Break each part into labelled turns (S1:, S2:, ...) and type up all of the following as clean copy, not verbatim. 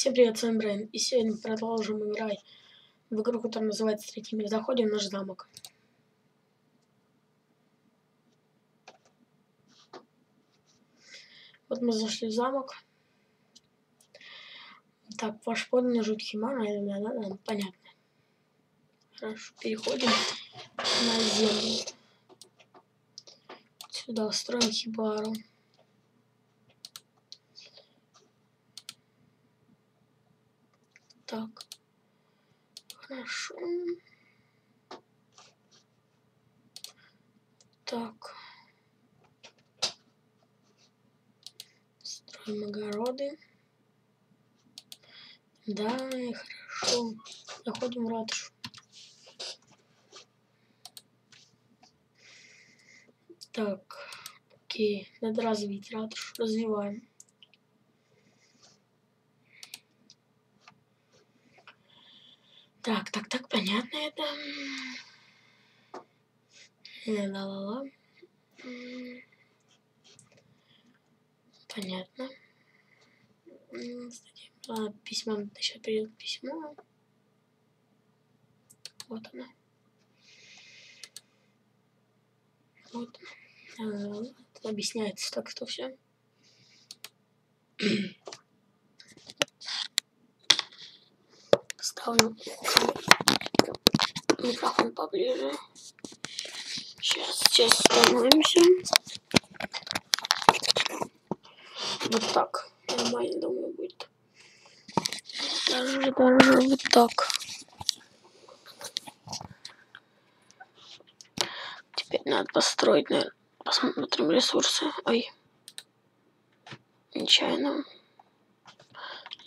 S1: Всем привет, с вами Брайан, и сегодня продолжим играть в игру, которая называется «Третий мир». Заходим в наш замок. Вот мы зашли в замок. Так, ваш поданный жуткий мана, понятно. Хорошо, переходим на землю. Сюда строим хибару. Так, хорошо. Так. Строим огороды. Да, хорошо. Заходим в ратушу. Так, окей. Надо развить ратушу. Развиваем. Так, понятно это. Ла-ла-ла. Понятно. Письмо. Сейчас придет письмо. Вот оно. Вот. Тут объясняется так, что все. Ставлю микрофон поближе. Сейчас становимся. Вот так. Нормально, думаю, будет. Даже вот так. Теперь надо построить, наверное. Посмотрим ресурсы. Ой. Нечаянно.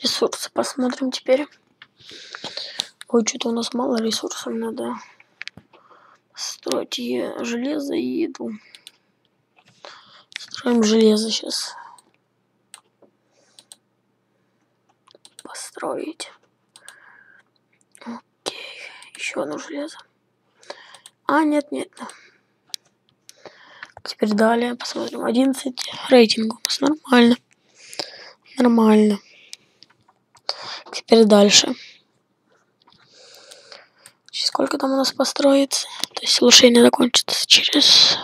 S1: Ресурсы посмотрим теперь. Ой, что-то у нас мало ресурсов. Надо строить железо и еду. Строим железо сейчас. Построить. Окей. Еще одно железо. А, нет. Теперь далее посмотрим. 11 рейтинг у нас. Нормально. Теперь дальше. Сколько там у нас построится? То есть улучшение закончится через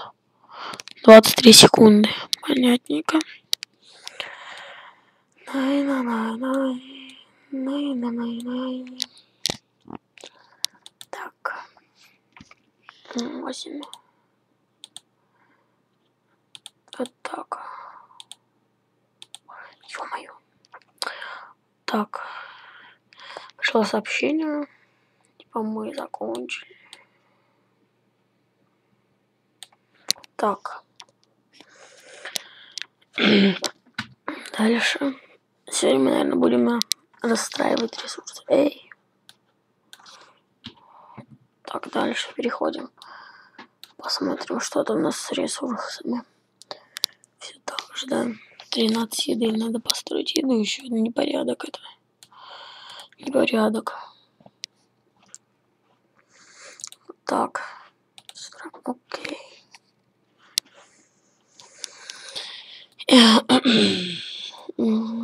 S1: 23 секунды. Понятненько. Так. 8. Вот так. Ё-моё. Так. Пришло сообщение. Типа мы закончили. Так. Дальше. Сегодня мы, наверное, будем расстраивать ресурсы. Эй. Так, дальше переходим. Посмотрим, что там у нас с ресурсами. Все так же, да. 13 еды. Надо построить еду еще. Непорядок это. Непорядок. Так. Окей.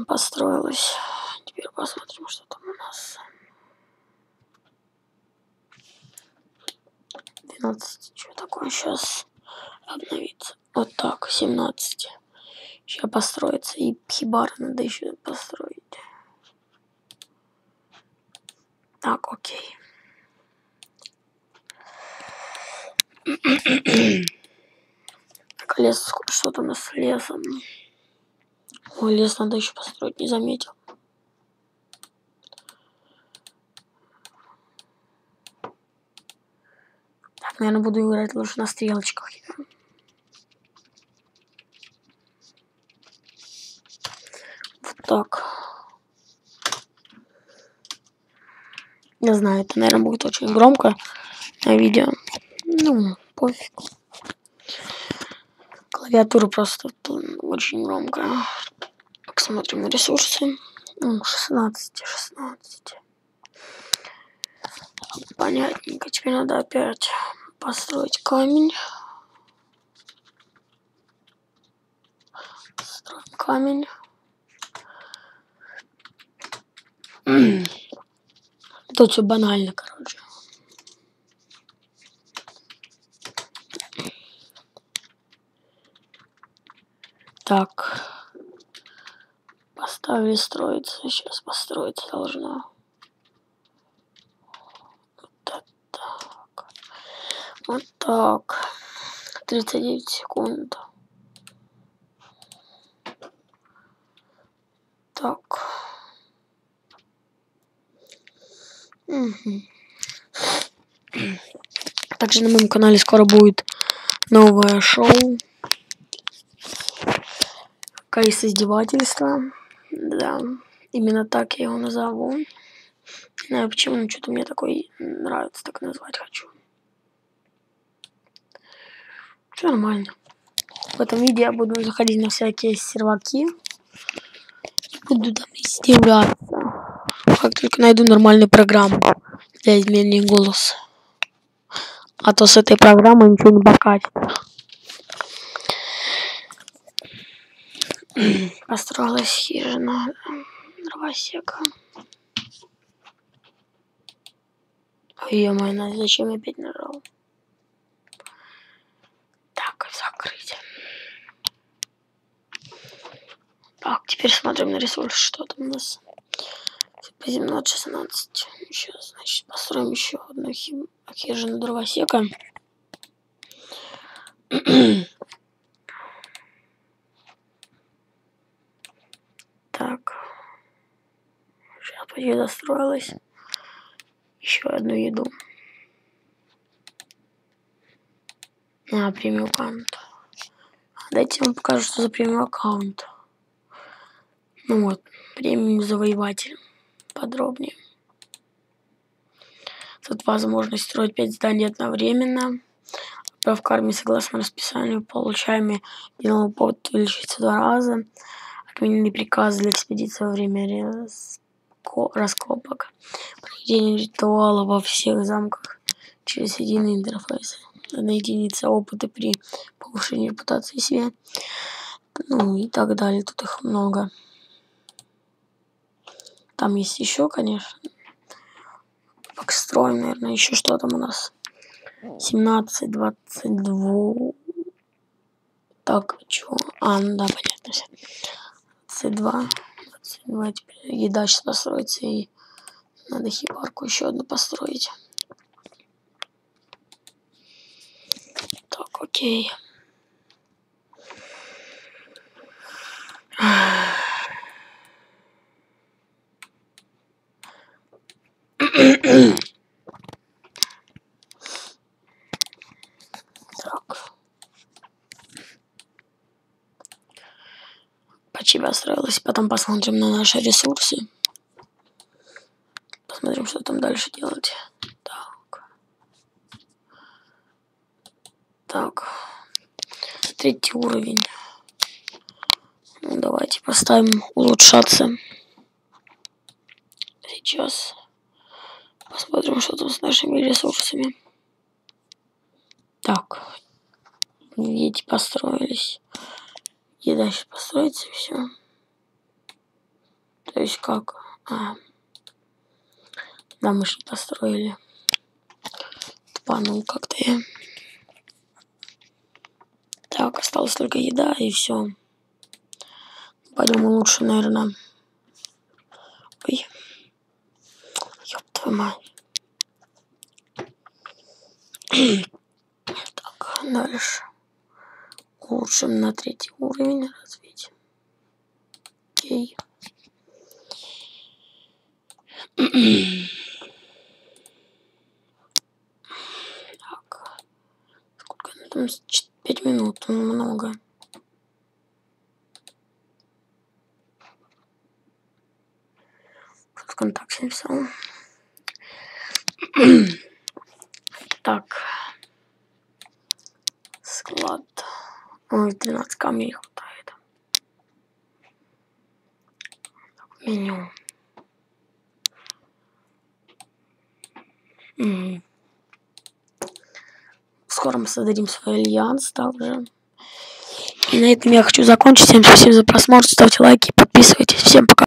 S1: Построилась. Теперь посмотрим, что там у нас. 12. Что такое сейчас обновится? Вот так. 17. Сейчас построится. И хибар надо еще построить. Так, окей. Так, лес. Что там у нас с лесом? Ой, лес надо еще построить. Не заметил. Так, наверное, буду играть лучше на стрелочках. Вот так. Не знаю, это, наверное, будет очень громко на видео. Ну, пофиг. Клавиатура просто очень громкая. Посмотрим на ресурсы. 16. Понятненько. Теперь надо опять построить камень. Строим камень. Тут все банально, короче. Так. Поставили строиться. Сейчас построиться должно. Вот так. Вот так. 39 секунд. Так. Угу. Также на моем канале скоро будет новое шоу. Кейс издевательства. Да. Именно так я его назову. Не знаю почему, но что-то мне такой нравится, так назвать хочу. Все нормально. В этом видео я буду заходить на всякие серваки. Буду там издеваться. Как только найду нормальную программу для изменения голоса. А то с этой программой ничего не покатит. Построилась хижина дровосека. Ой, ё-моё, зачем я опять нажал? Так, закрыть. Так, теперь смотрим на ресурс, что там у нас. По 16. Сейчас, значит, построим еще одну хижину дровосека. Так. Сейчас почти достроилась. Еще одну еду. Премиум аккаунт. Дайте я вам покажу, что за премиум аккаунт. Ну вот, премиум завоеватель. Подробнее. Тут возможность строить 5 зданий одновременно. Отправка армии согласно расписанию. Получаемый единого повод увеличится 2 раза. Отменены приказы для экспедиции во время раскопок. Проведение ритуала во всех замках через единый интерфейс. 1 единица опыта при повышении репутации себе. Ну и так далее. Тут их много. Там есть еще, конечно. Строим, наверное, еще что там у нас. 17, 22. Так, чего? Ну да, понятно все. 22. Теперь еда сейчас построится, и надо хибарку еще одну построить. Так, окей. Так. Почти построилась. Потом посмотрим на наши ресурсы. Посмотрим, что там дальше делать. Так. 3-й уровень. Ну, давайте поставим улучшаться. Сейчас посмотрим, что там с нашими ресурсами. Так. Видите, построились. Еда сейчас построится, и все. То есть как? Да, мы же не построили. Тупанул как-то я. Так, осталась только еда, и все. Пойдем улучшим, наверное. Ой. Ёб твою мать. Так, дальше. Улучшим на 3-й уровень развить. Окей. Так. Сколько там? 5 минут. Много. В ВКонтакте написал. Так. Склад. Ой, 13 камней хватает. Так, меню. Скоро мы создадим свой альянс также. И на этом я хочу закончить. Всем спасибо за просмотр. Ставьте лайки, подписывайтесь. Всем пока.